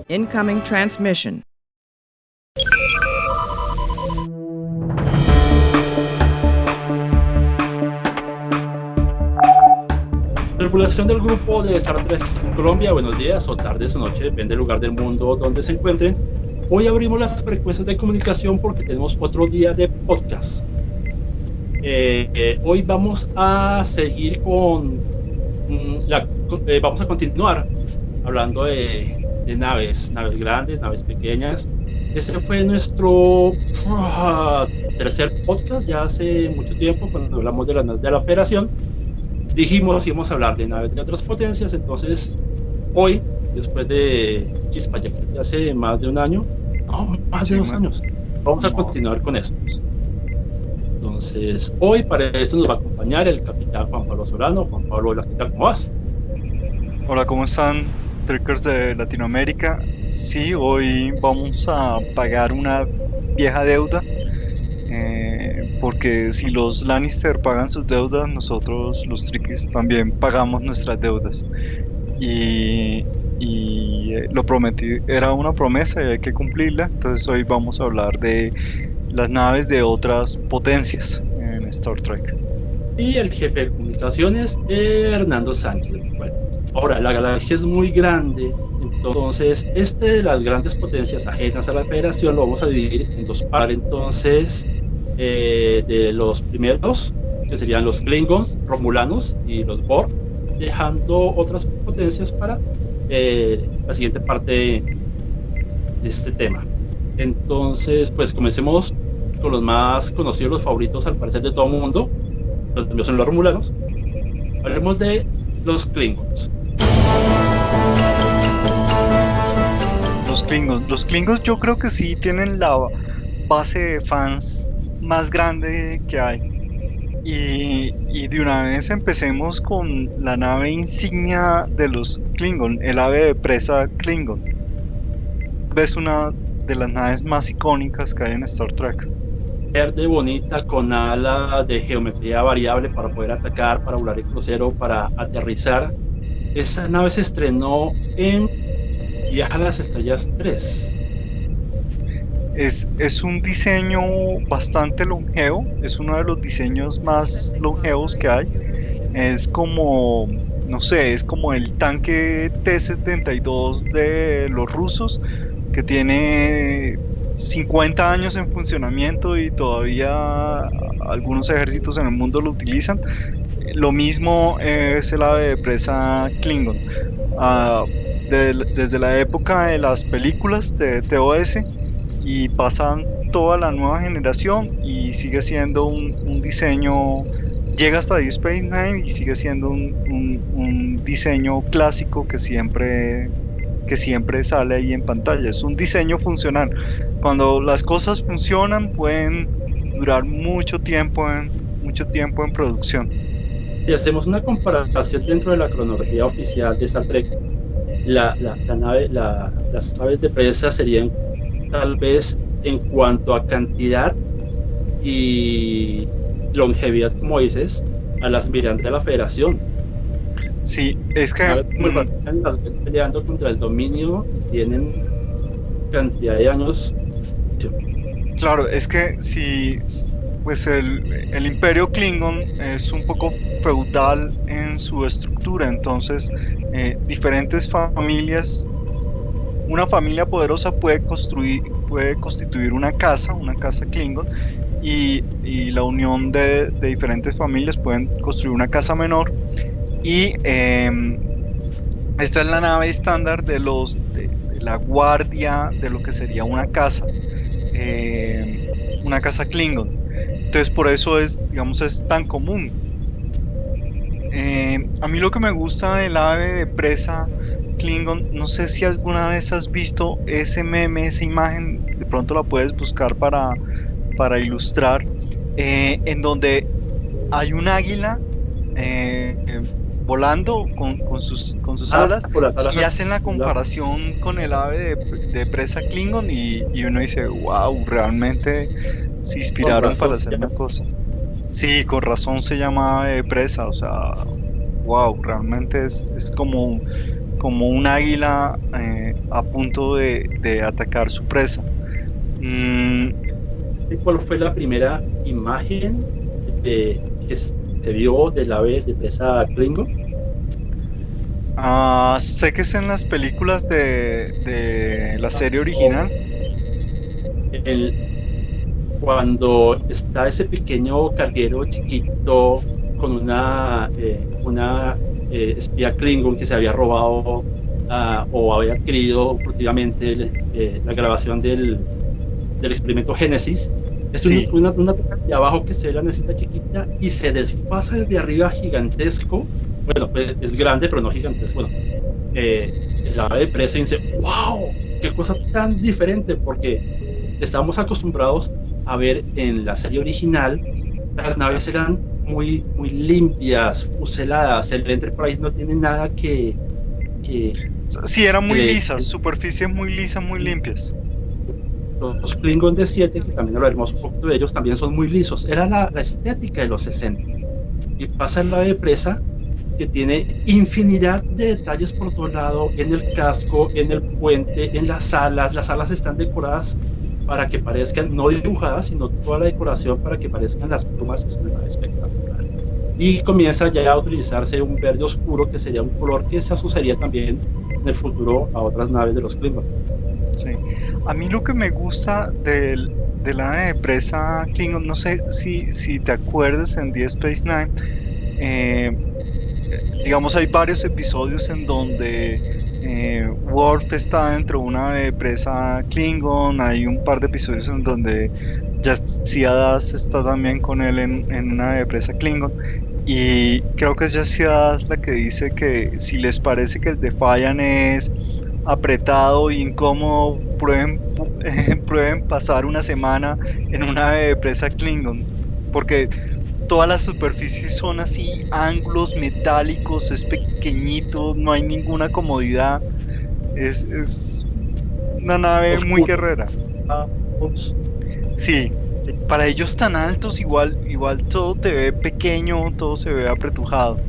Incoming transmission. Tripulación del grupo de Star Trek Colombia, buenos días o tardes o noche, depende del lugar del mundo donde se encuentren. Hoy abrimos las frecuencias de comunicación porque tenemos otro día de podcast. Hoy vamos a seguir vamos a continuar hablando de naves grandes, naves pequeñas. Ese fue nuestro tercer podcast ya hace mucho tiempo, cuando hablamos de la Federación. Dijimos que íbamos a hablar de naves de otras potencias, entonces hoy, después de Chispa, ya hace más de un año, más de 2 años, vamos a continuar con eso. Entonces, hoy para esto nos va a acompañar el capitán Juan Pablo Solano. Juan Pablo, ¿qué tal? ¿Cómo vas? Hola, ¿cómo están, Trekkers de Latinoamérica? Sí, hoy vamos a pagar una vieja deuda, porque si los Lannister pagan sus deudas, nosotros los Trekkers también pagamos nuestras deudas. Lo prometí, era una promesa y hay que cumplirla. Entonces hoy vamos a hablar de las naves de otras potencias en Star Trek. Y el jefe de comunicaciones, Hernando Sánchez. Bueno, ahora, la galaxia es muy grande, entonces de las grandes potencias ajenas a la Federación lo vamos a dividir en 2 partes. Entonces, de los primeros, que serían los Klingons, Romulanos y los Borg, dejando otras potencias para la siguiente parte de este tema. Entonces, pues comencemos con los más conocidos, los favoritos al parecer de todo el mundo. Los primeros son los Romulanos. Hablemos de los Klingons. Los Klingons yo creo que sí tienen la base de fans más grande que hay. Y de una vez empecemos con la nave insignia de los Klingon, el ave de presa Klingon. Es una de las naves más icónicas que hay en Star Trek. Verde, bonita, con ala de geometría variable para poder atacar, para volar el crucero, para aterrizar. Esa nave se estrenó en Viaje a las Estrellas 3. Es un diseño bastante longevo, es uno de los diseños más longevos que hay. Es como, no sé, es como el tanque T-72 de los rusos, que tiene 50 años en funcionamiento y todavía algunos ejércitos en el mundo lo utilizan. Lo mismo es el ave de presa Klingon. Desde la época de las películas de TOS, y pasan toda la nueva generación y sigue siendo un diseño, llega hasta Deep Space Nine y sigue siendo un diseño clásico que siempre sale ahí en pantalla. Es un diseño funcional. Cuando las cosas funcionan pueden durar mucho tiempo en producción. Si hacemos una comparación dentro de la cronología oficial de Star Trek, las naves de presa serían tal vez en cuanto a cantidad y longevidad, como dices, a las mirantes de la Federación. Sí, es que están peleando contra el dominio y tienen cantidad de años. Claro, es que si pues el imperio Klingon es un poco feudal en su estructura, entonces diferentes familias, una familia poderosa puede constituir una casa Klingon, y la unión de diferentes familias pueden construir una casa menor. Y esta es la nave estándar de la guardia de lo que sería una casa Klingon. Entonces por eso es tan común. A mí lo que me gusta del ave de presa Klingon, no sé si alguna vez has visto ese meme, esa imagen, de pronto la puedes buscar para ilustrar, en donde hay un águila volando con sus alas, y hacen la comparación con el ave de presa Klingon y uno dice, wow, realmente se inspiraron para hacer una cosa. Sí, con razón se llama ave de presa, o sea, wow, realmente es como como un águila a punto de atacar su presa. Mm, ¿Cuál fue la primera imagen que se vio del ave de presa Klingon? sé que es en las películas de la serie original. El, Cuando está ese pequeño carguero chiquito con una espía Klingon que se había robado o había adquirido furtivamente la grabación del experimento Génesis. Es Sí, una de abajo que se ve la necesita chiquita y se desfasa desde arriba gigantesco. Bueno, pues es grande, pero no gigantesco. Bueno, el ave de presa y dice, wow, qué cosa tan diferente, porque estamos acostumbrados a ver en la serie original, las naves eran muy limpias, fuseladas, el Enterprise no tiene nada que, sí, eran que muy le, lisas, superficies muy lisas, muy limpias. los Klingon de 7, que también hablaremos un poquito de ellos, también son muy lisos. Era la estética de los 60. Y pasa en la de presa, que tiene infinidad de detalles por todo lado, en el casco, en el puente, en las alas están decoradas para que parezcan, no dibujadas, sino toda la decoración para que parezcan las plumas, es una espectacular. Y comienza ya a utilizarse un verde oscuro, que sería un color que se asociaría también en el futuro a otras naves de los Klingon. Sí. A mí lo que me gusta de la nave de presa Klingon, no sé si te acuerdas en The Space Nine, eh, digamos hay varios episodios en donde Worf está dentro de una nave de presa Klingon, hay un par de episodios en donde Jadzia Das está también con él en una nave de presa Klingon. Y creo que es Jadzia Das la que dice que si les parece que el Defiant es apretado y incómodo, prueben pasar una semana en una nave de presa Klingon, porque todas las superficies son así, ángulos metálicos, es pequeñito, no hay ninguna comodidad, es una nave muy Oscuro. guerrera. Sí, Sí. para ellos tan altos, igual todo te ve pequeño, todo se ve apretujado.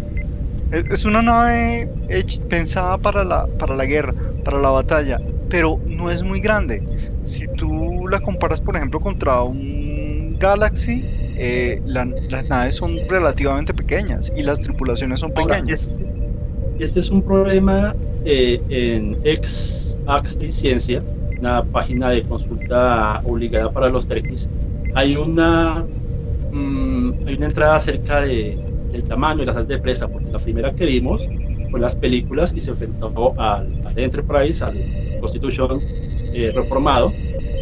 Es una nave pensada para la guerra, para la batalla, pero no es muy grande. Si tú la comparas, por ejemplo, contra un Galaxy, las naves son relativamente pequeñas y las tripulaciones son Ahora, pequeñas. este es un problema en Ex y Ciencia, una página de consulta obligada para los trekkies. Hay hay una entrada acerca del tamaño de las áreas de presa, porque la primera que vimos fue las películas y se enfrentó al Enterprise, al Constitution reformado,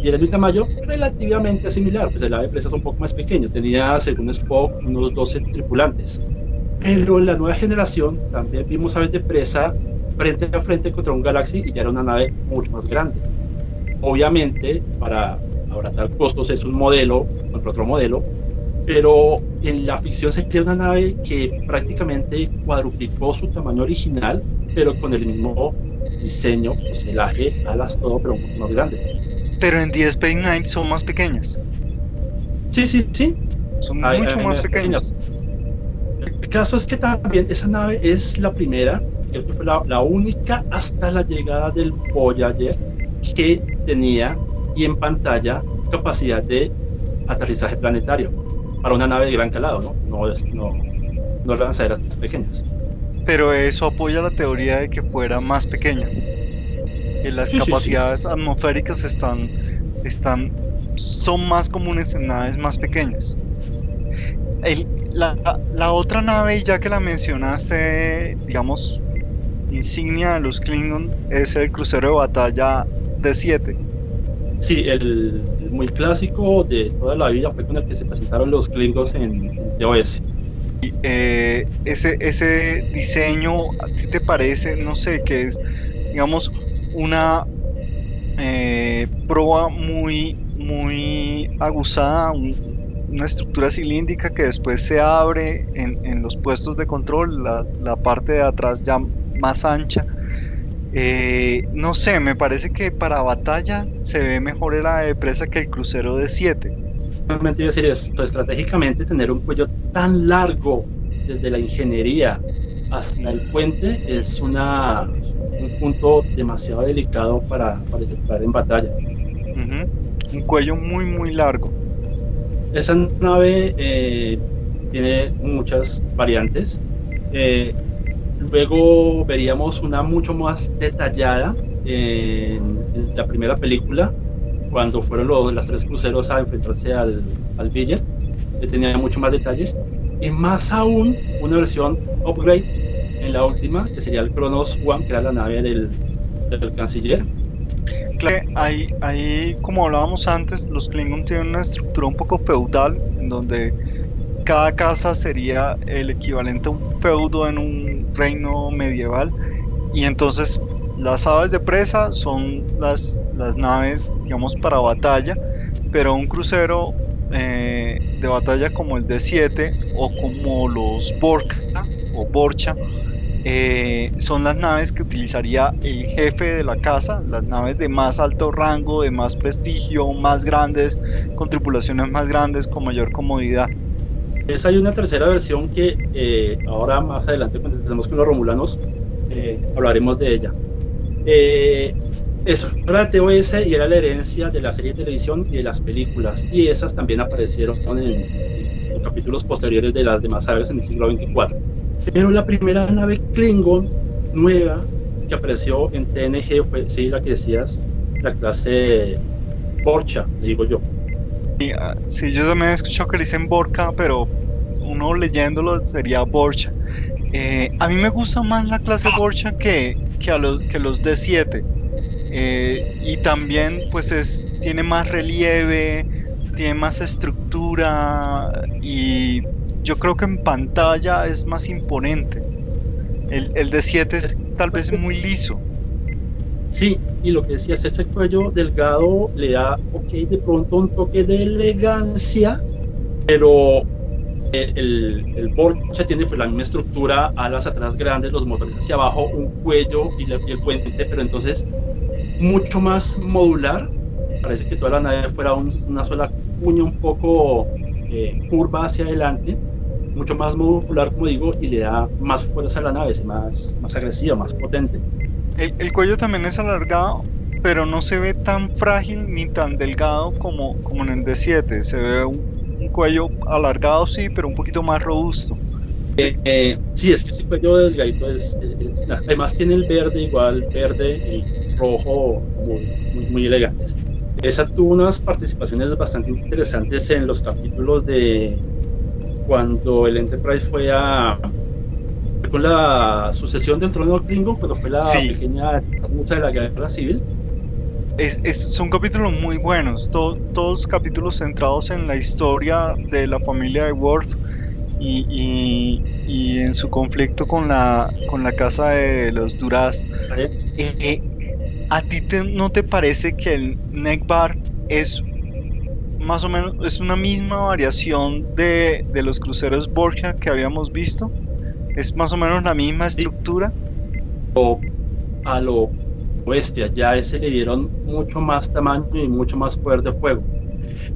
y era de un tamaño relativamente similar, pues el ave de presa es un poco más pequeño, tenía, según Spock, unos 12 tripulantes. Pero en la nueva generación también vimos aves de presa frente a frente contra un Galaxy y ya era una nave mucho más grande. Obviamente, para abaratar costos es un modelo contra otro modelo, pero en la ficción sería una nave que prácticamente cuadruplicó su tamaño original, pero con el mismo diseño, fuselaje, alas, todo, pero mucho más grande. Pero en The Space Nine son más pequeñas, Sí, son hay mucho más naves pequeñas. pequeñas. El caso es que también esa nave es la primera, creo que fue la única hasta la llegada del Voyager que tenía y en pantalla capacidad de aterrizaje planetario para una nave de gran calado, no lanzaderas pequeñas. Pero eso apoya la teoría de que fuera más pequeña. Que las Sí. capacidades atmosféricas son más comunes en naves más pequeñas. La otra nave, ya que la mencionaste, digamos, insignia de los Klingon, es el crucero de batalla D7. Sí, el muy clásico de toda la vida fue con el que se presentaron los Klingons en TOS. Ese diseño, ¿a ti te parece, no sé, que es, digamos, una proa muy aguzada, una estructura cilíndrica que después se abre en los puestos de control, la parte de atrás ya más ancha? No sé, me parece que para batalla se ve mejor el ave de presa que el crucero de 7. Realmente iba a decir esto, estratégicamente tener un cuello tan largo desde la ingeniería hasta el puente es un punto demasiado delicado para entrar en batalla. Ujú. Un cuello muy, muy largo. Esa nave tiene muchas variantes. Eh, Luego veríamos una mucho más detallada en la primera película, cuando fueron las tres cruceros a enfrentarse al Beagle, que tenía mucho más detalles. Y más aún, una versión upgrade en la última, que sería el Kronos One, que era la nave del canciller. Claro, ahí, como hablábamos antes, los Klingon tienen una estructura un poco feudal, en donde cada casa sería el equivalente a un feudo en un reino medieval. Y entonces las aves de presa son las naves, digamos, para batalla, pero un crucero de batalla como el D7 o como los Borka o Borcha, son las naves que utilizaría el jefe de la casa, las naves de más alto rango, de más prestigio, más grandes, con tripulaciones más grandes, con mayor comodidad. Esa hay una tercera versión que ahora más adelante, cuando estemos con los romulanos, hablaremos de ella. Eh, Eso era el TOS y era la herencia de la serie de televisión y de las películas. Y esas también aparecieron en capítulos posteriores de las demás aves en el siglo XXIV. Pero la primera nave Klingon nueva que apareció en TNG fue, sí, la que decías, la clase Borcha, digo yo. Sí, yo también he escuchado que le dicen Borka, pero uno leyéndolo sería Borcha. A mí me gusta más la clase Borcha que los D7. Y también pues tiene más relieve, tiene más estructura y yo creo que en pantalla es más imponente. El D7 es tal vez muy liso. Sí, y lo que decías, ese cuello delgado le da, ok, de pronto un toque de elegancia, pero el Porsche tiene pues la misma estructura, alas atrás grandes, los motores hacia abajo, un cuello y el puente, pero entonces mucho más modular. Parece que toda la nave fuera una sola cuña un poco curva hacia adelante, mucho más modular, como digo, y le da más fuerza a la nave, es más agresiva, más potente. El cuello también es alargado, pero no se ve tan frágil ni tan delgado como en el D7. Se ve un cuello alargado, sí, pero un poquito más robusto. Sí, es que ese cuello delgadito además tiene el verde, igual verde y rojo, muy elegantes. Esa tuvo unas participaciones bastante interesantes en los capítulos de cuando el Enterprise fue con la sucesión del trono Klingon, cuando fue la Sí, pequeña lucha de la guerra civil. son capítulos muy buenos, todos capítulos centrados en la historia de la familia de Worf y en su conflicto con la casa de los Duras. ¿Vale? ¿A ti no te parece que el Nekbar es más o menos, es una misma variación de los cruceros Borja que habíamos visto? ¿Es más o menos la misma Sí, estructura? a lo bestia, ya a ese le dieron mucho más tamaño y mucho más poder de fuego.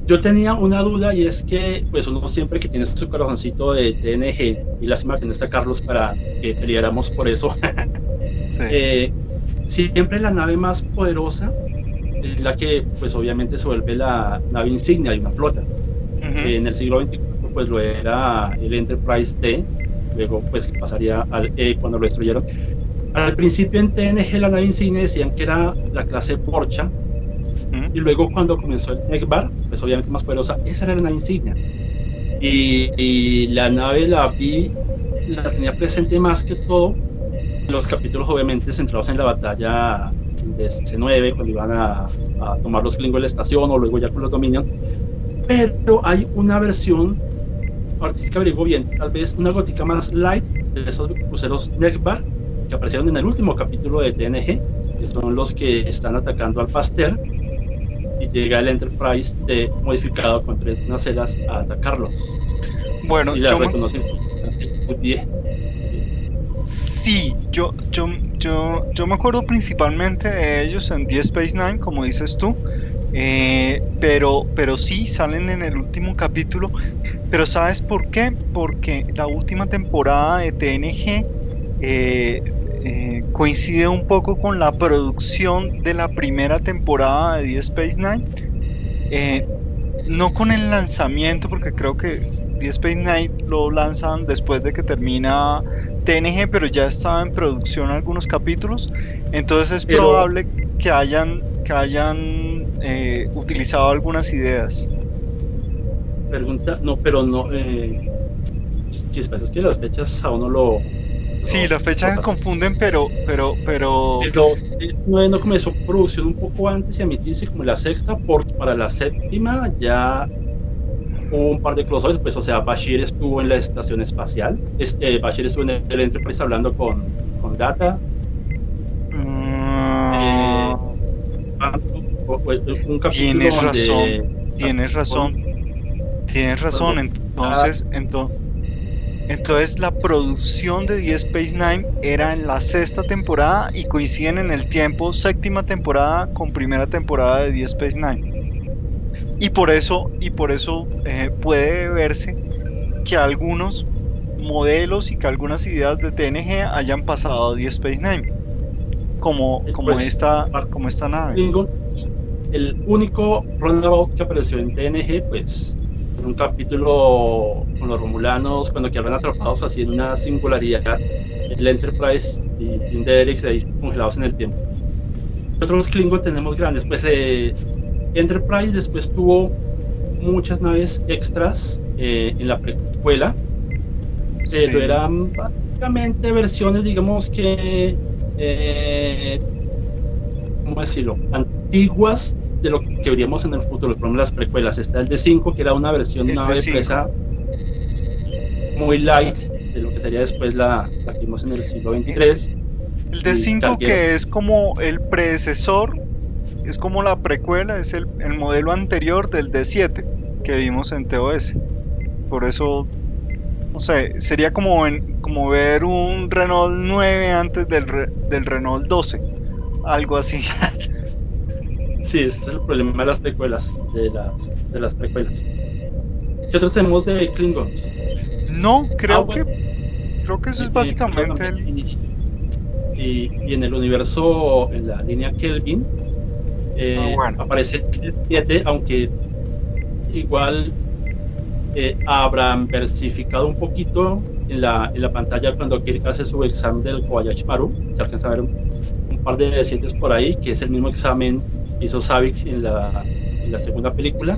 Yo tenía una duda y es que pues uno siempre que tiene su corazoncito de TNG, y lástima que no está Carlos para que peleáramos por eso, Sí. siempre la nave más poderosa es la que pues obviamente se vuelve la nave insignia de una flota. Ujú. En el siglo XXIV pues lo era el Enterprise D, luego pues pasaría al E cuando lo destruyeron. Al principio en TNG la nave insignia decían que era la clase Borcha, y Ujú. luego cuando comenzó el Nekbar, pues obviamente más poderosa, esa era la nave insignia. Y la nave la tenía presente más que todo en los capítulos obviamente centrados en la batalla de C9, cuando iban a tomar los Klingon la estación, o luego ya con los Dominion. Pero hay una versión, ahorita que averiguo bien, tal vez una gótica más light de esos cruceros Nekbar que aparecieron en el último capítulo de TNG, que son los que están atacando al Pasteur, y llega el Enterprise de modificado con 3 nacelas a atacarlos. Bueno, Y las reconocen muy bien. sí, yo me acuerdo principalmente de ellos en The Space Nine, como dices tú, pero sí salen en el último capítulo. Pero ¿sabes por qué? Porque la última temporada de TNG, coincide un poco con la producción de la primera temporada de The Space Nine. Eh, no con el lanzamiento, porque creo que The Space Nine lo lanzan después de que termina TNG, pero ya estaba en producción algunos capítulos. Entonces es Pero, probable que hayan utilizado algunas ideas. pregunta, no, pero no, chispas, es que las fechas a uno Sí, lo las fechas se botan. confunden, pero Pero no comenzó producción un poco antes y a emitirse como la sexta, porque para la séptima ya hubo un par de crossovers, pues, o sea, Bashir estuvo en la estación espacial, Bashir estuvo en el Enterprise hablando con Data, eh, mm, un capítulo tienes razón, donde tienes razón, tienes razón. cuando ah, Entonces la producción de The Space Nine era en la sexta temporada y coinciden en el tiempo séptima temporada con primera temporada de The Space Nine. Y por eso puede verse que algunos modelos y que algunas ideas de TNG hayan pasado a The Space Nine, como, como pues, esta, como esta nave. Klingon, el único runabout que apareció en TNG, pues, en un capítulo con los romulanos, cuando quedaron atrapados así en una singularidad, el Enterprise y Tim Derrick ahí congelados en el tiempo. Otros Klingon tenemos grandes, pues Enterprise después tuvo muchas naves extras en la precuela, pero Sí, eran básicamente versiones, digamos que, ¿cómo decirlo? Antiguas de lo que veríamos en el futuro. Por ejemplo, las precuelas. Está el D5, que era una versión de el nave D5. presa muy light de lo que sería después la que vimos en el siglo XXIII. El Y D5 cargueros. que es como el predecesor, es como la precuela, es el modelo anterior del D7 que vimos en TOS. Por eso, no sé, sería como ver un Renault 9 antes del Renault 12, algo así. Sí, ese es el problema de las precuelas, de las precuelas. ¿Qué otros tenemos de Klingons? No, Bueno, creo que eso es creo básicamente también. el... Y en el universo, en la línea Kelvin, bueno, aparece el 7, aunque igual habrán versificado un poquito en la pantalla cuando Kirk hace su examen del Kobayashi Maru. Se alcanza a ver un par de 7 por ahí, que es el mismo examen que hizo Savick en la segunda película.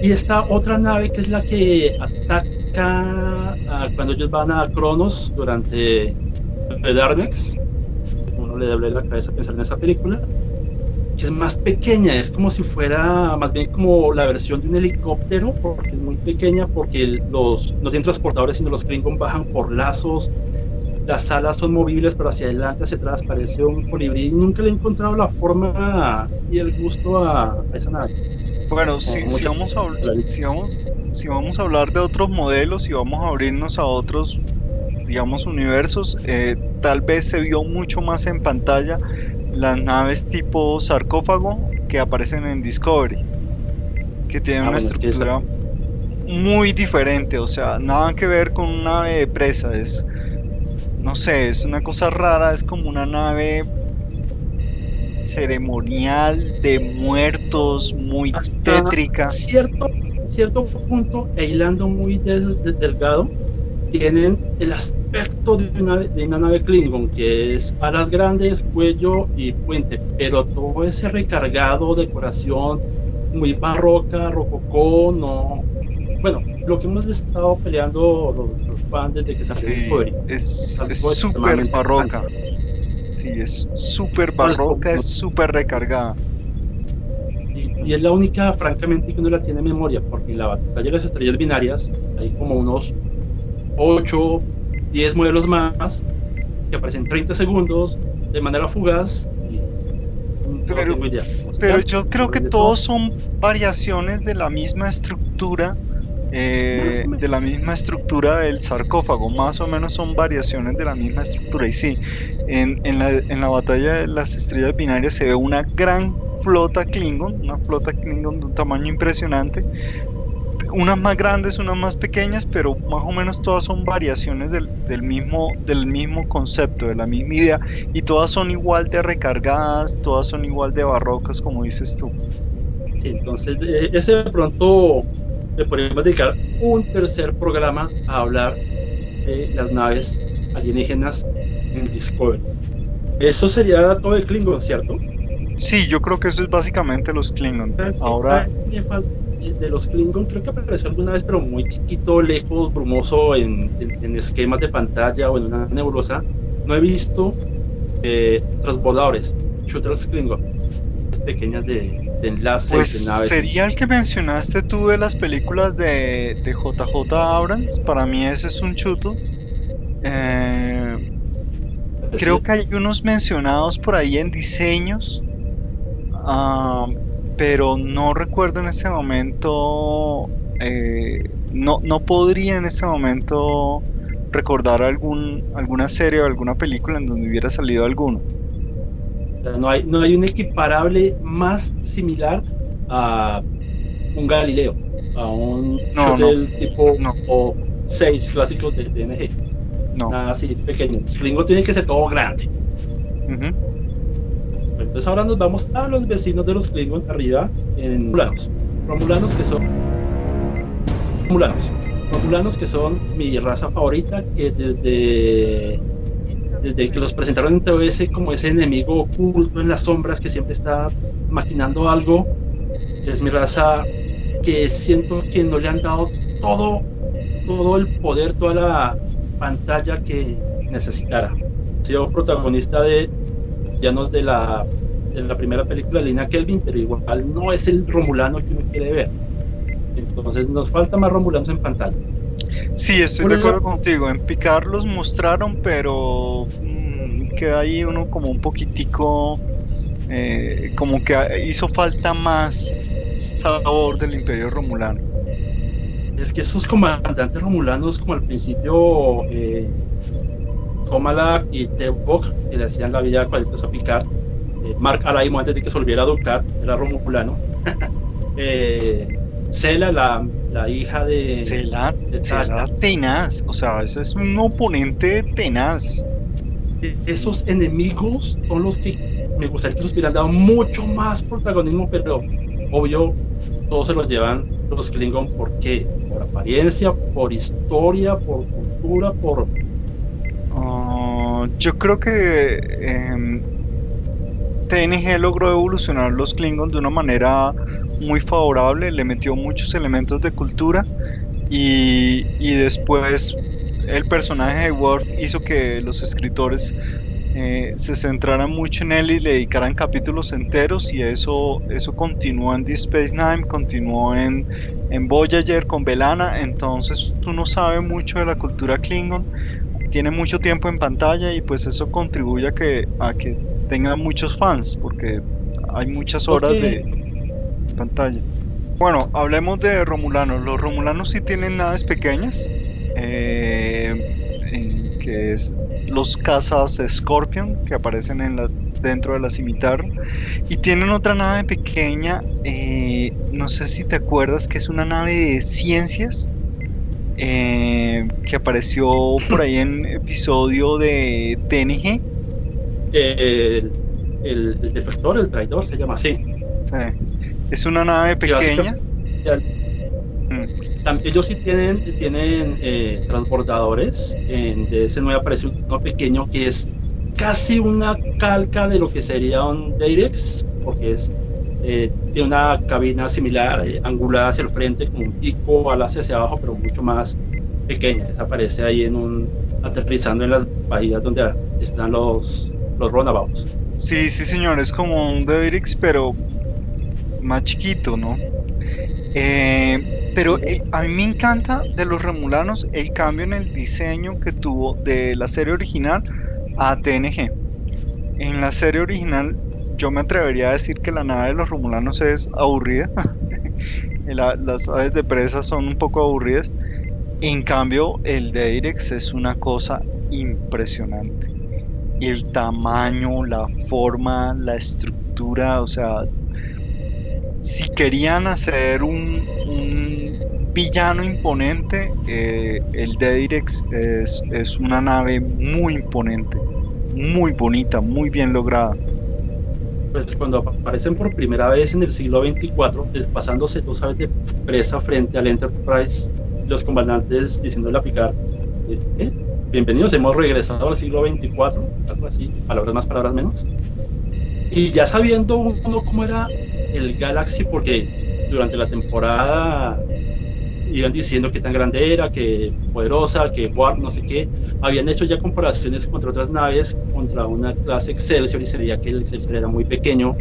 Y esta otra nave que es la que ataca cuando ellos van a Cronos durante The Darkness. Uno le doble la cabeza pensar en esa película, que es más pequeña, es como si fuera más bien como la versión de un helicóptero, porque es muy pequeña, porque no tienen transportadores, sino los Klingon bajan por lazos, las alas son movibles, pero hacia adelante, hacia atrás, parece un colibrí. Nunca le he encontrado la forma y el gusto a esa nave. bueno, Como si mucha vamos a, la vi. si vamos a hablar de otros modelos, si vamos a abrirnos a otros, digamos, universos, tal vez se vio mucho más en pantalla las naves tipo sarcófago que aparecen en Discovery, que tienen una Bueno, es que esa, estructura muy diferente, o sea, nada que ver con una nave de presa, no sé, es una cosa rara, es como una nave ceremonial de muertos, muy hasta tétrica. cierto punto, e hilando muy delgado, tienen el aspecto de una nave Klingon, que es alas grandes, cuello y puente, pero todo ese recargado, decoración muy barroca, rococó, no. Bueno, lo que hemos estado peleando los fans desde que salió Sí, Discovery, es algo súper extremadamente extraño. barroca. Sí, es súper No, barroca, es súper recargada. y es la única, francamente, que uno la tiene en memoria, porque en la batalla de las estrellas binarias hay como unos 8, 10 modelos más que aparecen 30 segundos de manera fugaz y no Pero, tengo idea cómo se pero llama, yo creo no que de todo, todos son variaciones de la misma estructura, más o de menos. la misma estructura del sarcófago, más o menos son variaciones de la misma estructura. Y sí, en la batalla de las estrellas binarias se ve una gran flota Klingon de un tamaño impresionante, unas más grandes, unas más pequeñas, pero más o menos todas son variaciones del mismo concepto, de la misma idea, y todas son igual de recargadas, todas son igual de barrocas, como dices tú. Sí, entonces, ese de pronto le podríamos dedicar un tercer programa a hablar de las naves alienígenas en Discovery. Eso sería todo de Klingon, ¿cierto? Sí, yo creo que eso es básicamente los Klingon. Ahora, Me falta de los Klingon, creo que apareció alguna vez, pero muy chiquito, lejos, brumoso, en esquemas de pantalla o en una nebulosa. No he visto transbordadores, shooters Klingon, pequeñas de pues enlaces, de naves. sería el que mencionaste tú de las películas de J.J. Abrams. Para mí ese es un chuto. Eh, Creo Sí, que hay unos mencionados por ahí en diseños, ah, pero no recuerdo en este momento, no podría en este momento recordar alguna serie o alguna película en donde hubiera salido alguno. no hay un equiparable más similar a un Galileo, a un No, no, shuttle tipo no, o 6 clásicos de TNG. no. Nada así pequeño. Los Klingon tiene que ser todo grande. Ujú. Entonces ahora nos vamos a los vecinos de los Klingon arriba en Romulanos. Romulanos que son Romulanos. Romulanos que son mi raza favorita, que desde que los presentaron en TOS como ese enemigo oculto en las sombras que siempre está maquinando algo, es mi raza que siento que no le han dado todo el poder, toda la pantalla que necesitara. Ha sido protagonista ya no de la primera película de Lina Kelvin, pero igual no es el Romulano que uno quiere ver. Entonces nos falta más Romulanos en pantalla. Sí, estoy de acuerdo contigo. En Picard los mostraron, pero queda ahí uno como un poquitico, como que hizo falta más sabor del Imperio Romulano. Es que esos comandantes romulanos, como al principio, Tomalak y Tevok, que le hacían la vida a cuadritos a Picard, Mark Araimo, antes de que se volviera a Ducat, era romulano. Cela, la hija de Cela Tala. tenaz, o sea, ese es un oponente tenaz. Esos enemigos son los que me gustaría que nos hubieran dado mucho más protagonismo, pero obvio, todos se los llevan los Klingon. ¿Por qué? Por apariencia, por historia, por cultura, por... Yo creo que TNG logró evolucionar los Klingon de una manera muy favorable, le metió muchos elementos de cultura y después el personaje de Worf hizo que los escritores se centraran mucho en él y le dedicaran capítulos enteros, y eso continuó en Deep Space Nine, continuó en Voyager con B'Elanna. Entonces uno sabe mucho de la cultura Klingon, tiene mucho tiempo en pantalla, y pues eso contribuye a que tenga muchos fans, porque hay muchas horas de pantalla. Bueno, hablemos de Romulanos. Los Romulanos sí tienen naves pequeñas, que es los cazas Scorpion, que aparecen dentro de la Scimitar, y tienen otra nave pequeña, no sé si te acuerdas, que es una nave de ciencias, que apareció por ahí en episodio de TNG. El defector, el traidor, se llama así. Sí. Es una nave pequeña. Ellos sí tienen transbordadores. De ese 9 aparece uno pequeño que es casi una calca de lo que sería un Deirex, porque tiene una cabina similar, angulada hacia el frente, con un pico, alas hacia abajo, pero mucho más pequeña. Aparece ahí aterrizando en las bahías donde están los runabouts. Sí, señor, es como un Deirex, pero más chiquito, ¿no? Pero a mí me encanta de los Romulanos el cambio en el diseño que tuvo de la serie original a TNG. En la serie original yo me atrevería a decir que la nave de los Romulanos es aburrida. Las aves de presa son un poco aburridas. En cambio, el de Irex es una cosa impresionante. El tamaño, la forma, la estructura, o sea, si querían hacer villano imponente, el Dedirex es una nave muy imponente, muy bonita, muy bien lograda. Pues cuando aparecen por primera vez en el siglo 24, pasándose, tú sabes, de presa frente al Enterprise, los comandantes diciéndole a Picard, ¿qué? Bienvenidos, hemos regresado al siglo 24, algo así, palabras más, palabras menos. Y ya sabiendo uno cómo era el Galaxy, porque durante la temporada iban diciendo que tan grande era, que poderosa, que Warp, no sé qué, habían hecho ya comparaciones contra otras naves, contra una clase Excelsior, y se veía que el Excelsior era muy pequeño,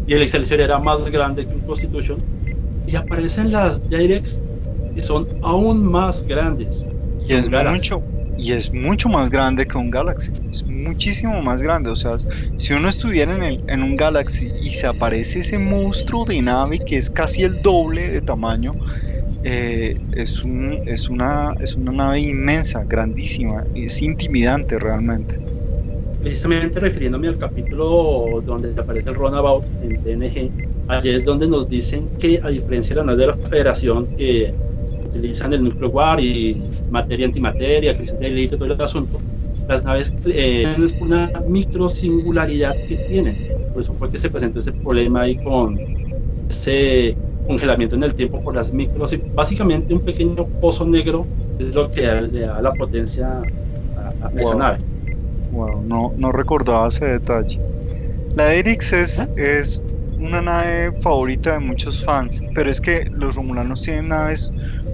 y el Excelsior era más grande que un Constitution, y aparecen las Directs, y son aún más grandes. Y es mucho más grande que un Galaxy, es muchísimo más grande. O sea, si uno estuviera en un Galaxy y se aparece ese monstruo de nave que es casi el doble de tamaño, es una nave inmensa, grandísima, es intimidante realmente. Precisamente refiriéndome al capítulo donde aparece el Runabout en TNG, allí es donde nos dicen que, a diferencia de la nave de la Federación, que utilizan el núcleo War y materia antimateria, crisis de élite, todo el asunto, las naves es una microsingularidad que tienen. Por eso fue que se presentó ese problema ahí con ese congelamiento en el tiempo por las micros, y básicamente un pequeño pozo negro es lo que le da la potencia a esa nave. Wow, no recordaba ese detalle. La Erix es una nave favorita de muchos fans, pero es que los romulanos tienen naves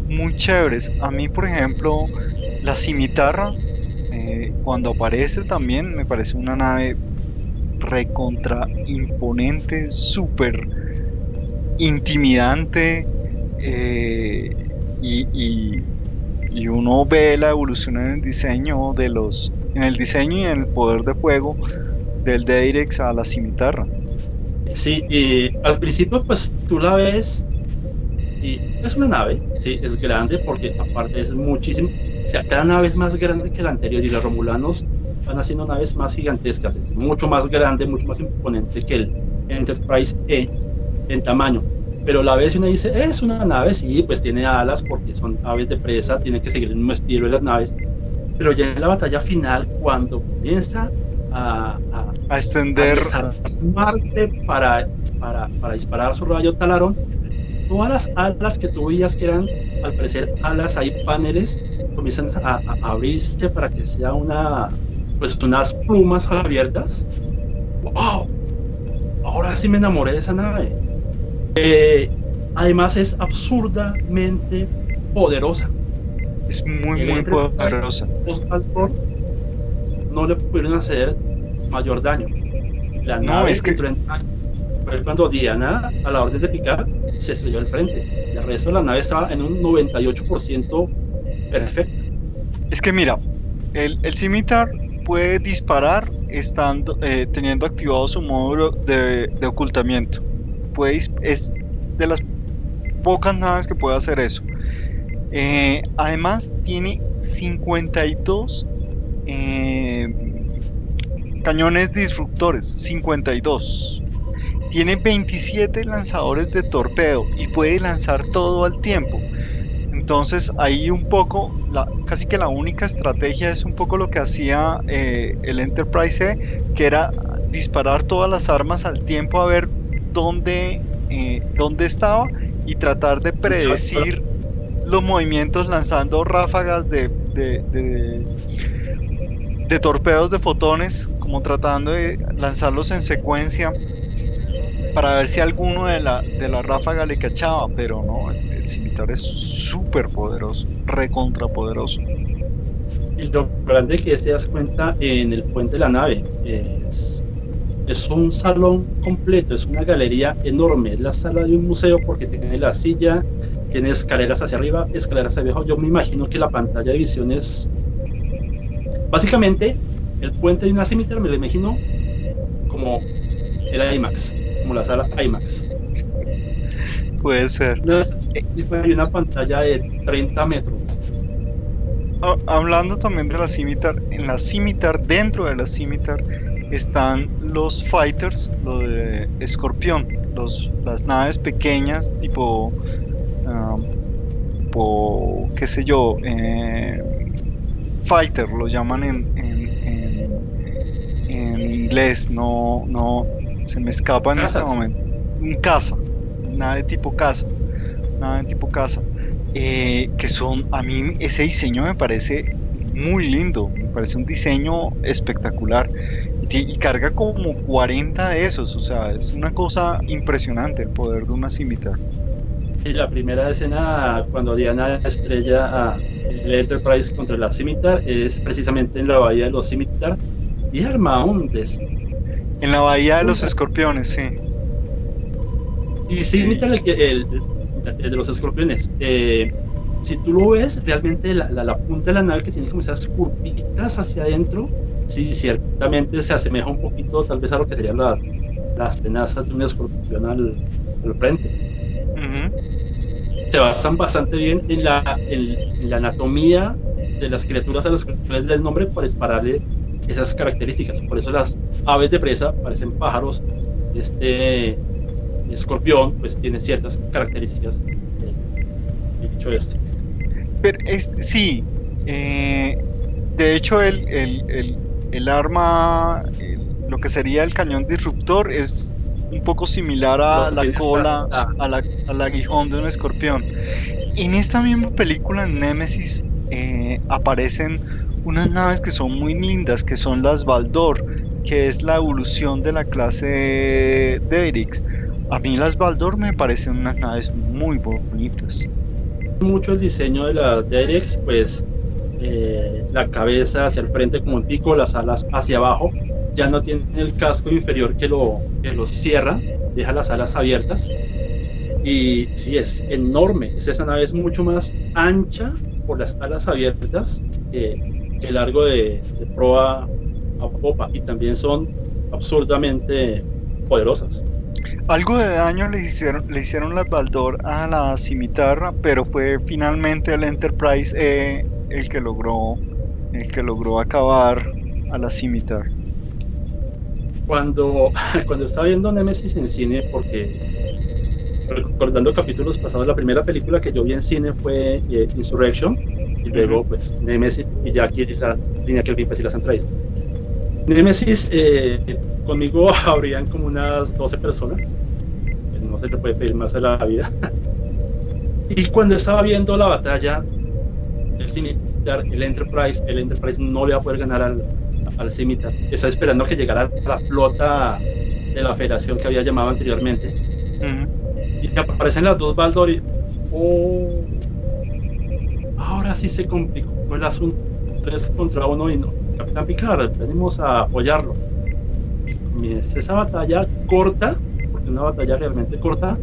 muy chéveres. A mí, por ejemplo, la Cimitarra, cuando aparece también, me parece una nave recontra imponente, súper intimidante, y uno ve la evolución en el diseño en el diseño y en el poder de fuego del Dedirex a la Cimitarra. Sí, y al principio pues tú la ves y es una nave, sí, es grande porque aparte es muchísimo, o sea, cada nave es más grande que la anterior, y los romulanos van haciendo naves más gigantescas, es mucho más grande, mucho más imponente que el Enterprise E en tamaño. Pero la ves y uno dice, es una nave, sí, pues tiene alas porque son aves de presa, tiene que seguir el mismo estilo de las naves. Pero ya en la batalla final, cuando comienza a extender, a desarmarse para disparar su rayo Talarón, todas las alas que tú veías que eran, al parecer, alas, hay paneles, comienzan a abrirse para que sea pues unas plumas abiertas. ¡Wow! Ahora sí me enamoré de esa nave. Además es absurdamente poderosa. Es muy poderosa. No le pudieron hacer mayor daño. La nave es que fue cuando Diana, a la orden de Picard, se estrelló al frente. El resto de la nave estaba en un 98% perfecto. Es que mira, el Scimitar puede disparar teniendo activado su módulo de ocultamiento. Es de las pocas naves que puede hacer eso. Además tiene 52 cañones disruptores, 52. Tiene 27 lanzadores de torpedo y puede lanzar todo al tiempo. Entonces ahí un poco, casi que la única estrategia es un poco lo que hacía el Enterprise E, que era disparar todas las armas al tiempo a ver dónde estaba y tratar de predecir los movimientos lanzando ráfagas de torpedos de fotones, como tratando de lanzarlos en secuencia para ver si alguno de la ráfaga le cachaba, pero no, el Scimitar es súper poderoso, recontra poderoso. Y lo grande que te das cuenta en el puente de la nave es un salón completo, es una galería enorme, es la sala de un museo porque tiene la silla, tiene escaleras hacia arriba, escaleras hacia abajo. Yo me imagino que la pantalla de visión es básicamente el puente de una Scimitar, me lo imagino como el IMAX, como la sala IMAX. Puede ser. Hay una pantalla de 30 metros. Hablando también de la Scimitar, en la Scimitar, dentro de la Scimitar, están los fighters, lo de Escorpión, las naves pequeñas tipo tipo, qué sé yo, fighter, lo llaman en inglés, no, se me escapa en este Casa. momento. Un caza, nada de tipo caza, nada de tipo caza. Que son, a mí ese diseño me parece muy lindo, me parece un diseño espectacular y carga como 40 de esos, o sea, es una cosa impresionante el poder de una cimitar. Y la primera escena cuando Diana estrella a el Enterprise contra la Scimitar es precisamente en la bahía de los Scimitar y arma un En la bahía de los descomunal. escorpiones, sí. Y Eh, Scimitar, el de los escorpiones, si tú lo ves, realmente la punta de la nave que tiene como esas curvitas hacia adentro, sí, ciertamente se asemeja un poquito tal vez a lo que serían las tenazas de un escorpión al frente. ujú. Se basan bastante bien en la anatomía de las criaturas a las que les da el nombre para darle esas características. Por eso las aves de presa parecen pájaros. Este escorpión pues tiene ciertas características. Dicho este. Pero sí, eh, de hecho el arma, lo que sería el cañón disruptor es un poco similar a Lo la tiene cola, al aguijón de un escorpión. En esta misma película, en Nemesis, aparecen unas naves que son muy lindas, que son las Baldor, que es la evolución de la clase Derricks. A mí las Baldor me parecen unas naves muy bonitas. mucho el diseño de las Derex, pues la cabeza hacia el frente como un pico, las alas hacia abajo. Ya no tiene el casco inferior que lo cierra, deja las alas abiertas. Y sí, es enorme. Esa nave es mucho más ancha por las alas abiertas que largo de proa a popa. Y también son absurdamente poderosas. Algo de daño le hicieron las Baldor a la cimitarra, pero fue finalmente el Enterprise el que logró acabar a la cimitarra. Cuando estaba viendo Nemesis en cine, porque recordando capítulos pasados, la primera película que yo vi en cine fue Insurrection, y Ujú. luego pues Nemesis, y ya aquí la línea que vi pues sí las han traído. Nemesis, conmigo habrían como unas 12 personas, no se le puede pedir más a la vida. Y cuando estaba viendo la batalla del Scimitar, el Enterprise no le va a poder ganar al Scimitar. Está esperando a que llegara la flota de la Federación que había llamado anteriormente. Ujú. Y aparecen las dos Baldor y oh, ahora sí se complicó el asunto. 3 contra 1 y no. Capitán Picard, venimos a apoyarlo. Y comienza esa batalla corta, porque es una batalla realmente corta,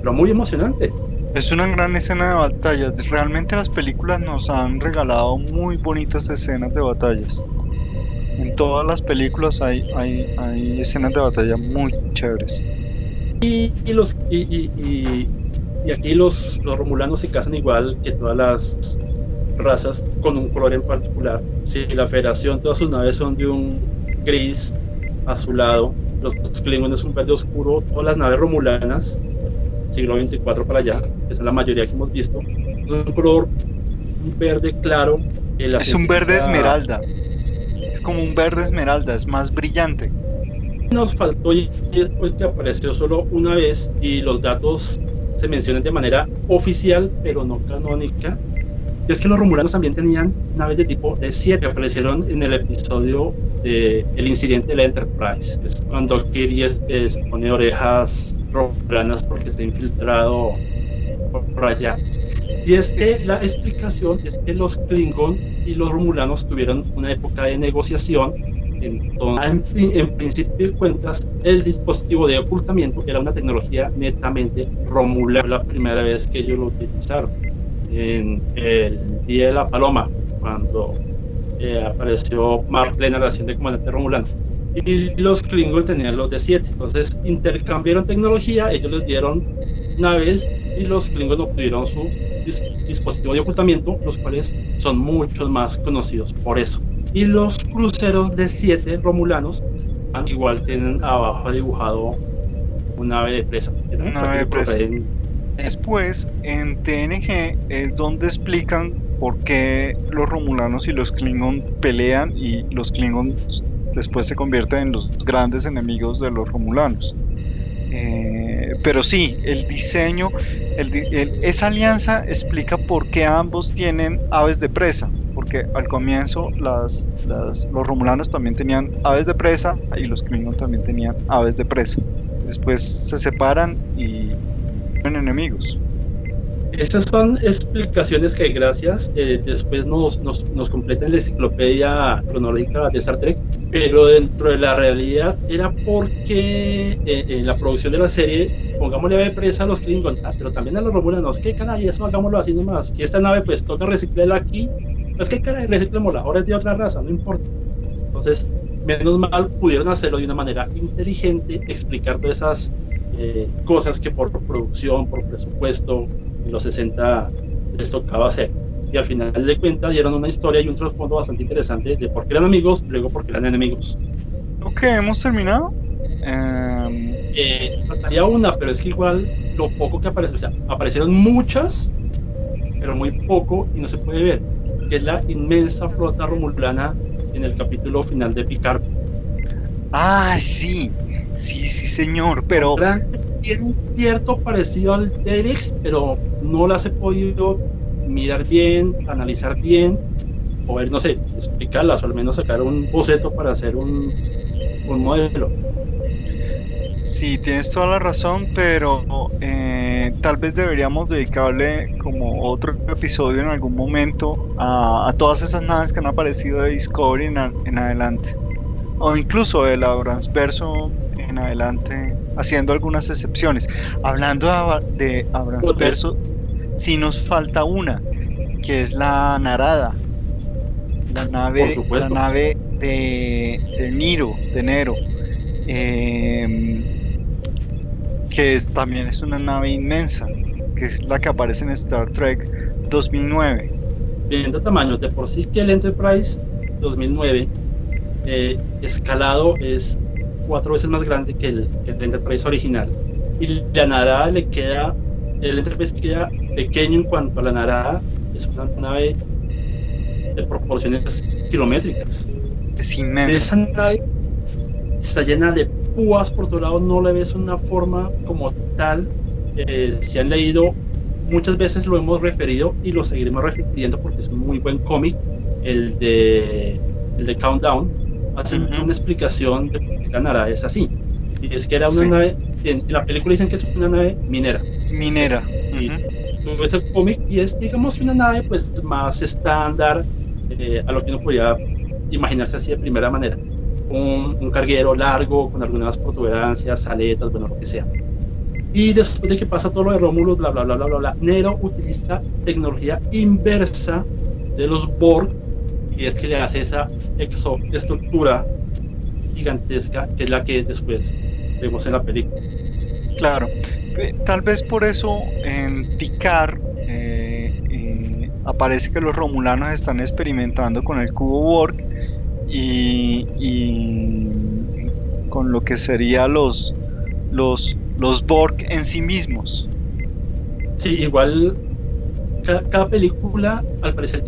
pero muy emocionante. Es una gran escena de batallas. Realmente las películas nos han regalado muy bonitas escenas de batallas. En todas las películas hay escenas de batalla muy chéveres. Y aquí los romulanos se casan igual que todas las razas con un color en particular. Si la Federación, todas sus naves son de un gris azulado, los Klingons es un verde oscuro, todas las naves romulanas, siglo 24 para allá, que es la mayoría que hemos visto, es un color un verde claro que la Es un verde científica esmeralda. Es como un verde esmeralda, es más brillante. nos faltó y después que apareció solo una vez y los datos se mencionan de manera oficial pero no canónica. Y es que los romulanos también tenían naves de tipo D7 que aparecieron en el episodio de El incidente de la Enterprise. Es cuando Kiri se pone orejas romulanas porque está infiltrado por allá. Y es que la explicación es que los Klingon y los romulanos tuvieron una época de negociación. Entonces, en principio de cuentas, el dispositivo de ocultamiento era una tecnología netamente romulana. La primera vez que ellos lo utilizaron en el Día de la Paloma, cuando apareció Mark Lena, la nación de comandante romulano. Y los Klingon tenían los D7. Entonces intercambiaron tecnología, ellos les dieron naves y los Klingon obtuvieron su dispositivo de ocultamiento, los cuales son muchos más conocidos por eso. Y los cruceros D7 romulanos igual tienen abajo dibujado un ave de presa. Una vez presa. Después, en TNG es donde explican por qué los Romulanos y los Klingon pelean y los Klingons después se convierten en los grandes enemigos de los Romulanos. Pero sí, el diseño, esa alianza explica por qué ambos tienen aves de presa, porque al comienzo los Romulanos también tenían aves de presa y los Klingon también tenían aves de presa. Después se separan y son enemigos. Estas son explicaciones que gracias después nos completan la enciclopedia cronológica de Star Trek, pero dentro de la realidad era porque en la producción de la serie, pongámosle ave presa a los Klingon, pero también a los Romulanos, ¿qué caray? Eso hagámoslo así nomás, que esta nave pues toca reciclarla aquí, pues qué caray, reciclémosla, ahora es de otra raza, no importa. Entonces, menos mal pudieron hacerlo de una manera inteligente, explicar todas esas cosas que por producción, por presupuesto, en los 60 les tocaba hacer. Y al final de cuentas dieron una historia y un trasfondo bastante interesante de por qué eran amigos, luego por qué eran enemigos. Ok, hemos terminado. Faltaría una, pero es que igual lo poco que apareció, o sea, aparecieron muchas, pero muy poco y no se puede ver, que es la inmensa flota romulana en el capítulo final de Picard. Ah, sí, sí, señor, pero Tiene un cierto parecido al T-Rex, pero no las he podido mirar bien, analizar bien, o ver, no sé, explicarlas, o al menos sacar un boceto para hacer un modelo. sí, tienes toda la razón, pero tal vez deberíamos dedicarle como otro episodio en algún momento a todas esas naves que han aparecido de Discovery en adelante, o incluso del Abrams verso en adelante, haciendo algunas excepciones. Hablando de Abrams verso, sí nos falta una, que es la Narada, la nave de Nero, que también es una nave inmensa, que es la que aparece en Star Trek 2009. Viendo tamaños, de por sí que el Enterprise 2009 escalado es 4 veces más grande que el Enterprise original, y la Narada el Enterprise queda pequeño en cuanto a la Narada, es una nave de proporciones kilométricas. Es inmensa. Esa nave está llena de púas por todos lados, no le ves una forma como tal. Si han leído, muchas veces lo hemos referido y lo seguiremos refiriendo porque es un muy buen cómic, el de Countdown, hace una explicación de por qué la Narada es así, y es que era una nave, en la película dicen que es una nave minera. Y tú ves el cómic y es, digamos, una nave pues más estándar, a lo que uno podía imaginarse así de primera manera, un carguero largo con algunas protuberancias, aletas, bueno, lo que sea. Y después de que pasa todo lo de Rómulo, bla bla bla bla bla, Nero utiliza tecnología inversa de los Borg, y es que le hace esa exoestructura gigantesca que es la que después vemos en la película. Claro, tal vez por eso en Picard aparece que los romulanos están experimentando con el cubo Borg y con lo que serían los Borg en sí mismos. Sí, igual cada película al parecer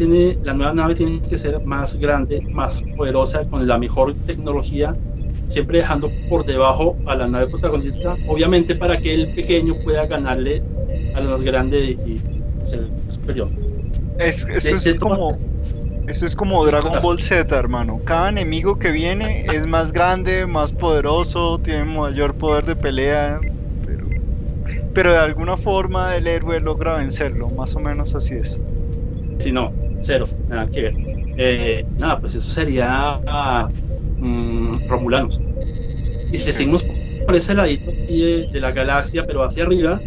la nueva nave tiene que ser más grande, más poderosa, con la mejor tecnología, siempre dejando por debajo a la nave protagonista, obviamente para que el pequeño pueda ganarle a la más grande y ser superior. Eso es como Dragon Ball Z, hermano. Cada enemigo que viene es más grande, más poderoso, tiene mayor poder de pelea, pero de alguna forma el héroe logra vencerlo, más o menos así es. Si no, cero, nada que ver. Nada, pues eso sería Romulanos. Y si seguimos por ese ladito de la galaxia, pero hacia arriba,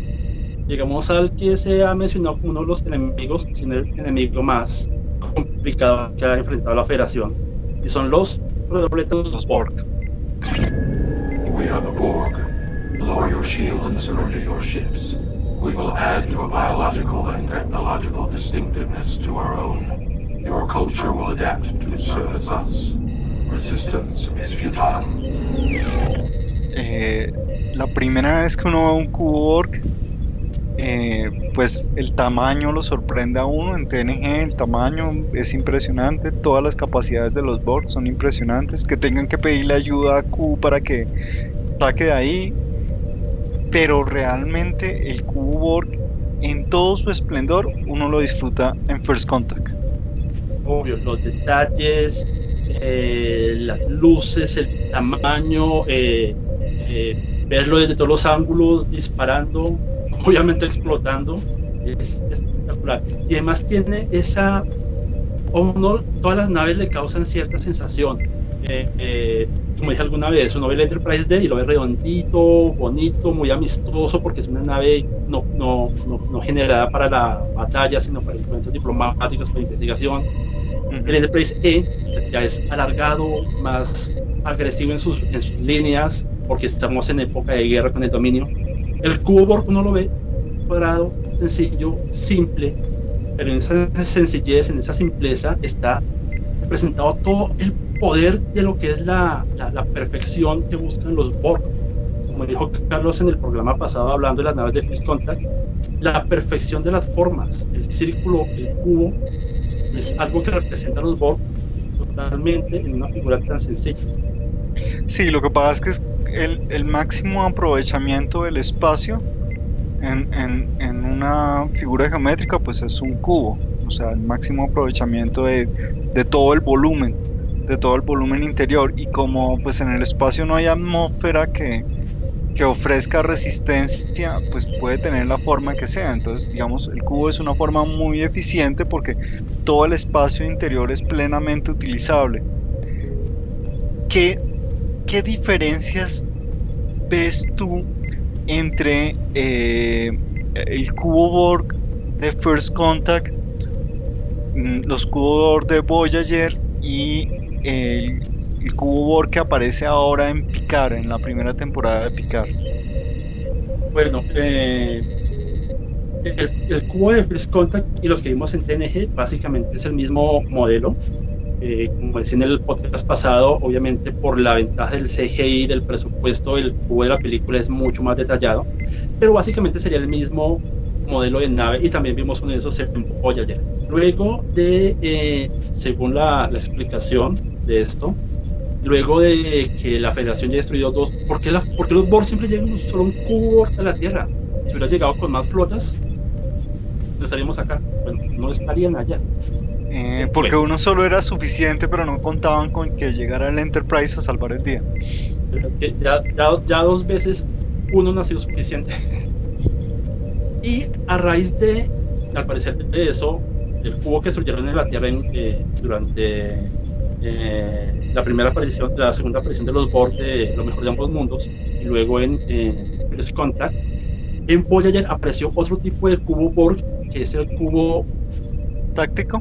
llegamos al que se ha mencionado como uno de los enemigos, sino el enemigo más complicado que ha enfrentado la Federación, y son los Borg. We are the Borg. Lower your shields and surrender your ships. We will add your biological and technological distinctiveness to our own. Your culture will adapt to service us. Resistance is futile. La primera vez que uno ve un cubo Borg pues el tamaño lo sorprende a uno en TNG, el tamaño es impresionante, todas las capacidades de los Borg son impresionantes, que tengan que pedirle ayuda a Q para que saque de ahí, pero realmente el cubo Borg en todo su esplendor uno lo disfruta en First Contact. Obvio, los detalles, las luces, el tamaño, verlo desde todos los ángulos, disparando, obviamente explotando, es espectacular. Y además tiene esa, todas las naves le causan cierta sensación. Como dije alguna vez, uno ve el Enterprise D y lo ve redondito, bonito, muy amistoso, porque es una nave no generada para la batalla, sino para encuentros diplomáticos, para investigación. El Enterprise E ya es alargado, más agresivo en sus líneas, porque estamos en época de guerra con el dominio. El cubo Borg uno lo ve cuadrado, sencillo, simple, pero en esa sencillez, en esa simpleza está representado todo el poder de lo que es la perfección que buscan los Borg. Como dijo Carlos en el programa pasado hablando de las naves de First Contact, la perfección de las formas, el círculo, el cubo, es algo que representa a los Borg totalmente en una figura tan sencilla. Sí, lo que pasa es que es el máximo aprovechamiento del espacio en una figura geométrica pues es un cubo, o sea, el máximo aprovechamiento de todo el volumen, interior, y como pues en el espacio no hay atmósfera que ofrezca resistencia, pues puede tener la forma que sea. Entonces, digamos, el cubo es una forma muy eficiente porque todo el espacio interior es plenamente utilizable. ¿Qué diferencias ves tú entre el cubo Borg de First Contact, los cubos Borg de Voyager y el cubo Borg que aparece ahora en Picard, en la primera temporada de Picard? Bueno, el cubo de First Contact y los que vimos en TNG básicamente es el mismo modelo. Como decía en el podcast pasado, obviamente por la ventaja del CGI, del presupuesto, el cubo de la película es mucho más detallado, pero básicamente sería el mismo modelo de nave, y también vimos uno de esos en Voyager. Luego de, según la explicación de esto, luego de que la Federación ya ha destruido dos, ¿por qué los Borg siempre llegan solo un cubo Borg a la Tierra? Si hubiera llegado con más flotas, no estaríamos acá. Bueno, no estarían allá. Porque uno solo era suficiente, pero no contaban con que llegara el Enterprise a salvar el día. Ya dos veces uno no ha sido suficiente. Y a raíz de, al parecer de eso, el cubo que destruyeron en la Tierra durante la segunda aparición de los Borg de Lo Mejor de Ambos Mundos, y luego en First Contact, en Voyager apareció otro tipo de cubo Borg, que es el cubo táctico,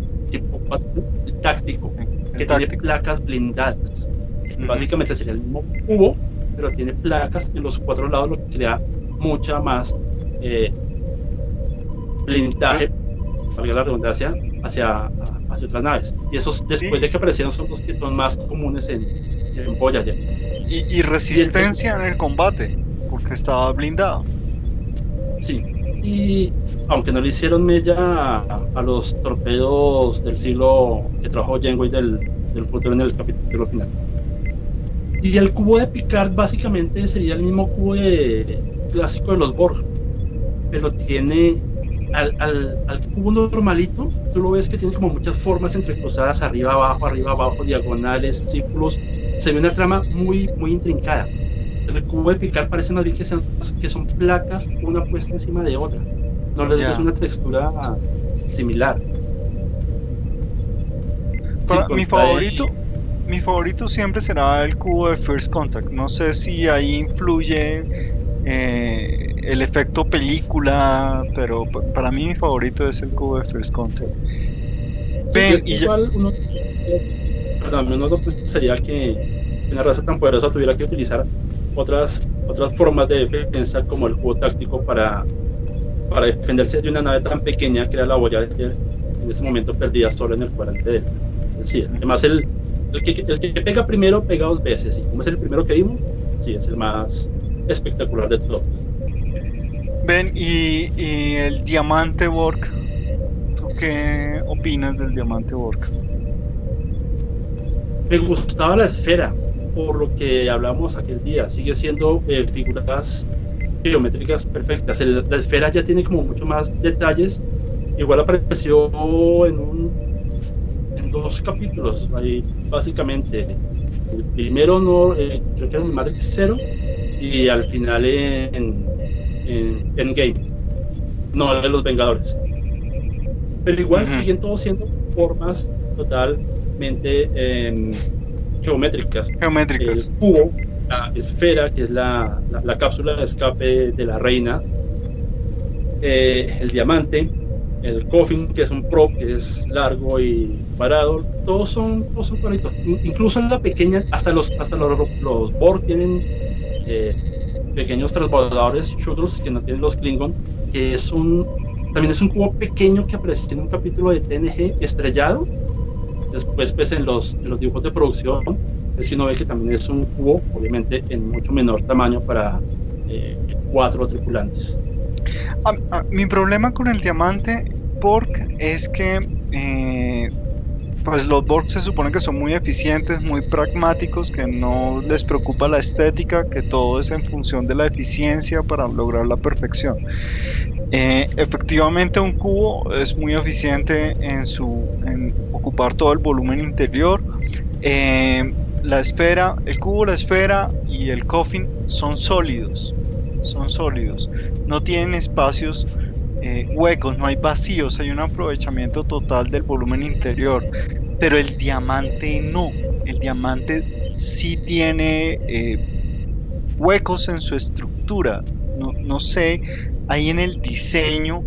que tiene placas blindadas. Básicamente sería el mismo cubo, pero tiene placas en los cuatro lados, lo que crea mucha más blindaje, valga la redundancia, hacia otras naves. Y esos, después de que aparecieron, son los que son más comunes en Voyager. Y resistencia en el combate, porque estaba blindado. Sí, y aunque no le hicieron mella a los torpedos del siglo que trajo Janeway del futuro en el capítulo final. Y el cubo de Picard básicamente sería el mismo cubo clásico de los Borg, pero tiene al cubo normalito, tú lo ves que tiene como muchas formas entrecruzadas, arriba, abajo, diagonales, círculos. Se ve una trama muy, muy intrincada. El cubo de Picard parece más bien que son placas, una puesta encima de otra. No les ves una textura similar. Mi favorito siempre será el cubo de First Contact. No sé si ahí influye el efecto película, pero para mí mi favorito es el cubo de First Contact. Uno pensaría que una raza tan poderosa tuviera que utilizar otras formas de defensa, como el cubo táctico, para defenderse de una nave tan pequeña que era la Voyager, en ese momento perdida solo en el cuadrante de él. Sí, además el que pega primero pega dos veces, y como es el primero que vimos, sí, es el más espectacular de todos. Ven, y el diamante Borg, ¿tú qué opinas del diamante Borg? Me gustaba la esfera, por lo que hablamos aquel día. Sigue siendo figuras geométricas perfectas. La esfera ya tiene como mucho más detalles. Igual apareció en dos capítulos, ahí, básicamente. El primero no, creo que era en Matrix Zero, y al final en Endgame, no de los Vengadores. Pero igual siguen todos siendo formas totalmente geométricas. Geométricas. El cubo, la esfera, que es la cápsula de escape de la reina, el diamante, el coffin, que es un prop, que es largo y parado, todos son cuadritos. Incluso en la pequeña, hasta los Borg tienen pequeños transbordadores shuttles que no tienen los Klingon, que también es un cubo pequeño que apareció en un capítulo de TNG estrellado. Después, pues, en los dibujos de producción, es que uno ve que también es un cubo, obviamente en mucho menor tamaño para 4 tripulantes. Mi problema con el diamante Borg es que pues los Borg se supone que son muy eficientes, muy pragmáticos, que no les preocupa la estética, que todo es en función de la eficiencia para lograr la perfección. Efectivamente, un cubo es muy eficiente en ocupar todo el volumen interior. La esfera, el cubo, la esfera y el coffin son sólidos, no tienen espacios huecos, no hay vacíos, hay un aprovechamiento total del volumen interior. Pero el diamante no, el diamante sí tiene huecos en su estructura. No sé, ahí en el diseño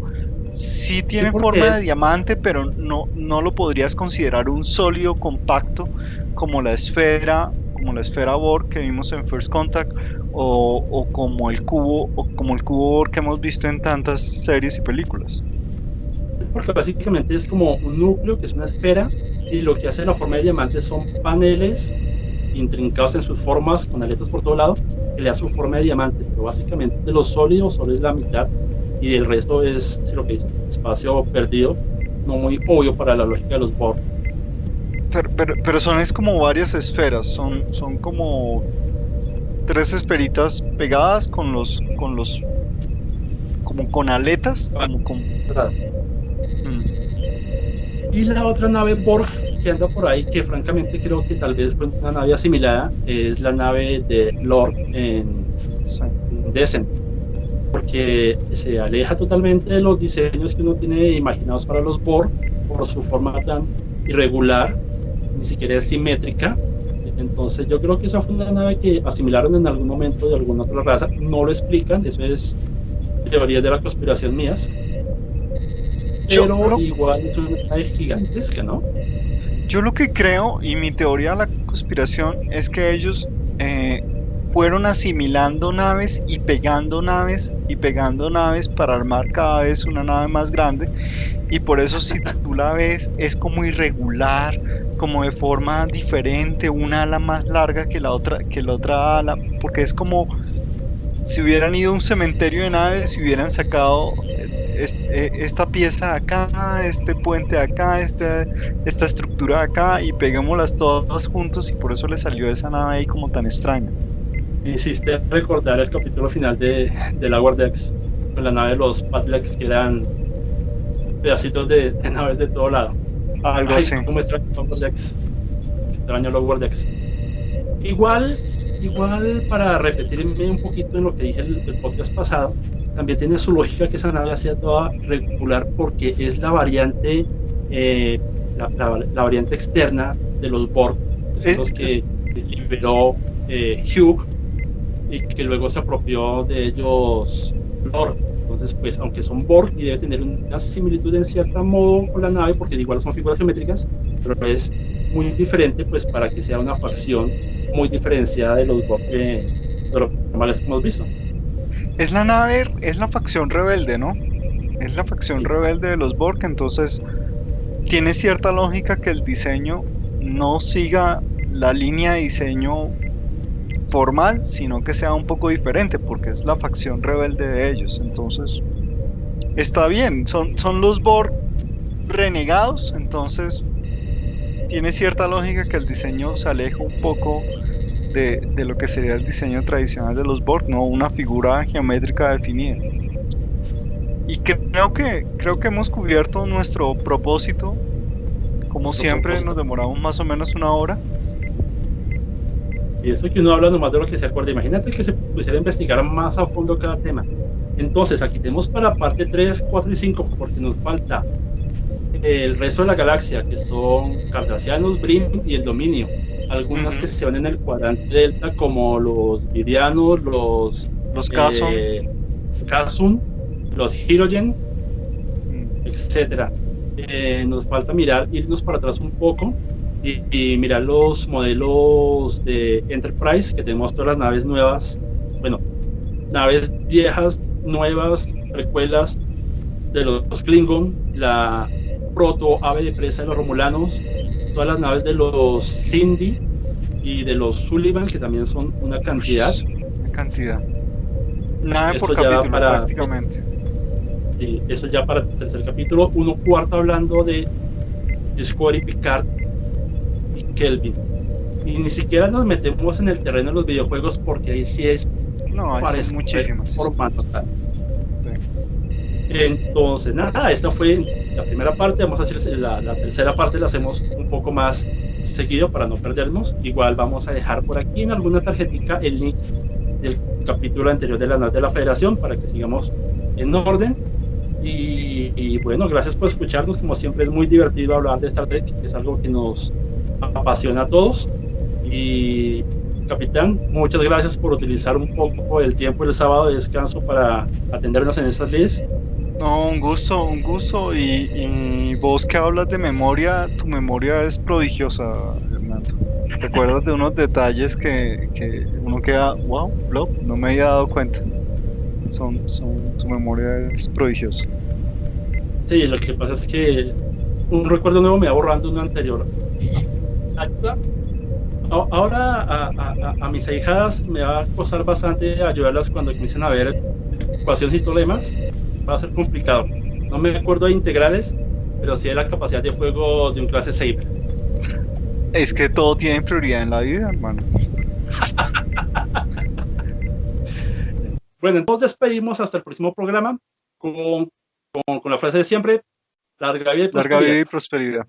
sí tiene forma de diamante, pero no lo podrías considerar un sólido compacto como la esfera Borg que vimos en First Contact, o como el cubo Borg que hemos visto en tantas series y películas. Porque básicamente es como un núcleo que es una esfera, y lo que hace la forma de diamante son paneles intrincados en sus formas con aletas por todo lado que le da su forma de diamante. Pero básicamente de los sólidos solo es la mitad, y el resto es, si lo que dices, espacio perdido, no muy obvio para la lógica de los Borg. Pero es como varias esferas, son como 3 esferitas pegadas como con aletas, Y la otra nave Borg que anda por ahí, que francamente creo que tal vez fue una nave asimilada, es la nave de Lord en Descent, porque se aleja totalmente de los diseños que uno tiene imaginados para los Borg por su forma tan irregular, ni siquiera es simétrica. Entonces yo creo que esa fue una nave que asimilaron en algún momento de alguna otra raza. No lo explican, eso es teorías de la conspiración mías, pero igual es una nave gigantesca, ¿no? Yo lo que creo, y mi teoría de la conspiración, es que ellos fueron asimilando naves y pegando naves para armar cada vez una nave más grande, y por eso si tú la ves es como irregular, como de forma diferente, una ala más larga que la otra ala, porque es como si hubieran ido a un cementerio de naves y hubieran sacado esta pieza de acá, este puente de acá, esta estructura de acá, y peguémoslas todas juntos, y por eso le salió esa nave ahí como tan extraña. Me hiciste recordar el capítulo final de Lower Decks, con la nave de los Patlex, que eran pedacitos de naves de todo lado. Algo así. Como extraño Lower Decks. Igual para repetirme un poquito en lo que dije el podcast pasado, también tiene su lógica que esa nave sea toda regular, porque es la variante la variante externa de los Borg, que son los que liberó Hugh, y que luego se apropió de ellos Lord. Entonces, pues, aunque son Borg y debe tener una similitud en cierto modo con la nave, porque igual son figuras geométricas, pero es muy diferente, pues, para que sea una facción muy diferenciada de los Borg de los normales que hemos visto. Es la facción rebelde, ¿no? Es la facción rebelde de los Borg, entonces tiene cierta lógica que el diseño no siga la línea de diseño formal, sino que sea un poco diferente, porque es la facción rebelde de ellos. Entonces, está bien, son los Borg renegados, entonces tiene cierta lógica que el diseño se aleje un poco de lo que sería el diseño tradicional de los Borg, no una figura geométrica definida. Y creo que hemos cubierto nuestro propósito. Como Nuestro siempre, propósito. nos demoramos más o menos una hora. Y eso que uno habla nomás de lo que se acuerda. Imagínate que se pusiera a investigar más a fondo cada tema. Entonces, aquí tenemos para parte 3, 4 y 5, porque nos falta el resto de la galaxia, que son cardassianos, Brim y el Dominio. Algunas que Ujú. se van en el cuadrante delta, como los Virianos, los Los casos. eh, Kasum, los Hirogen, etcétera. Nos falta irnos para atrás un poco y mirar los modelos de Enterprise, que tenemos todas las naves nuevas, bueno, naves viejas, nuevas, precuelas de los Klingon, la proto ave de presa de los Romulanos, todas las naves de los Cindy y de los Sullivan, que también son una cantidad. Una cantidad. Nave por Esto ya capítulo, para prácticamente. eso ya para el tercer capítulo, uno cuarto hablando de Discovery, Picard y Kelvin. Y ni siquiera nos metemos en el terreno de los videojuegos, porque ahí sí es No, hay para son muchísimas. formato tal. Entonces, nada, esta fue la primera parte. Vamos a hacer la tercera parte, la hacemos un poco más seguido para no perdernos. Igual vamos a dejar por aquí en alguna tarjetita el link del capítulo anterior de la nave de la Federación para que sigamos en orden. Y bueno, gracias por escucharnos. Como siempre, es muy divertido hablar de Star Trek, es algo que nos apasiona a todos. Y capitán, muchas gracias por utilizar un poco el tiempo del sábado de descanso para atendernos en estas lides. No, un gusto, un gusto. Y vos que hablas de memoria, tu memoria es prodigiosa, Hernando. Te acuerdas de unos detalles que uno queda, wow, no me había dado cuenta. Tu memoria es prodigiosa. Sí, lo que pasa es que un recuerdo nuevo me va borrando uno anterior. Ahora a mis ahijadas me va a costar bastante ayudarlas cuando comiencen a ver ecuaciones y problemas. Va a ser complicado. No me acuerdo de integrales, pero sí de la capacidad de juego de un clase Saber. Es que todo tiene prioridad en la vida, hermano. Bueno, entonces despedimos hasta el próximo programa con la frase de siempre: larga vida y Larga prosperidad. vida y prosperidad.